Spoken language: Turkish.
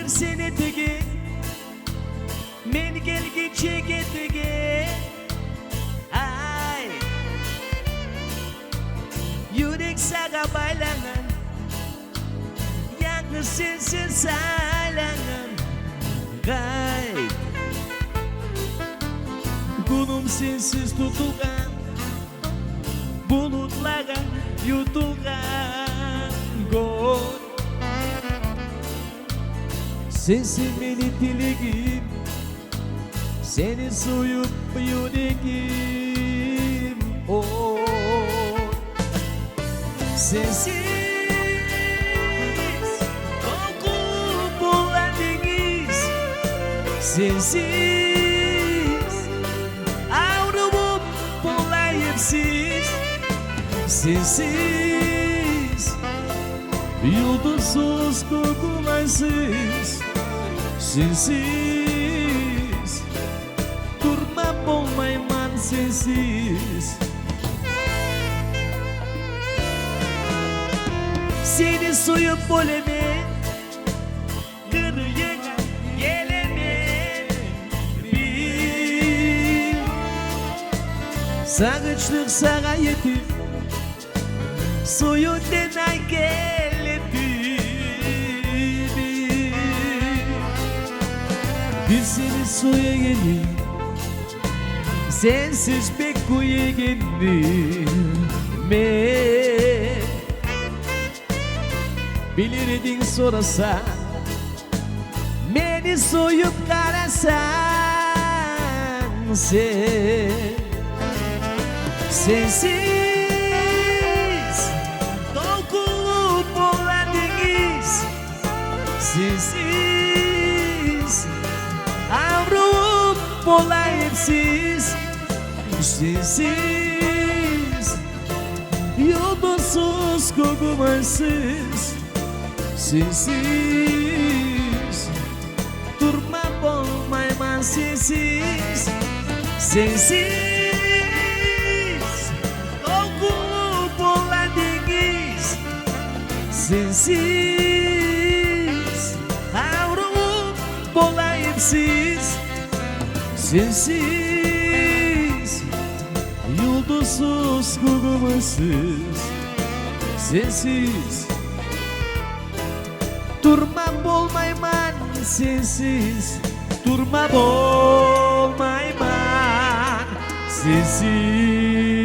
seni tege men kelguncha ketiga ay yürek sana baylanan yalnız sensiz saylanan ay gunung sensiz tutulgan bulutlara yutulgan gol sensin beni dileğim seni soyup yüreğim oh sensiz korkup olan deniz sensiz avrup olayıpsiz sensiz yıldızsız kokularsız sensiz durmam olmayman sensiz seni soyup oleme geriye geleme bil sağıçlık sana yetir soyun denay geledir bir seni soya gelir sensiz pek kuya gelir bilirdin sorasa beni soyup karasan sensiz dokulup olan deniz sensiz avrup olayıpsiz sensiz yıldızsız kokumarsız sensiz durmam olmayman sensiz sensiz dokunup olan deniz sensiz avrup olayıpsiz sensiz yıldızsız kokumarsız sensiz durmam olmayman sensiz durmam olmayman sensiz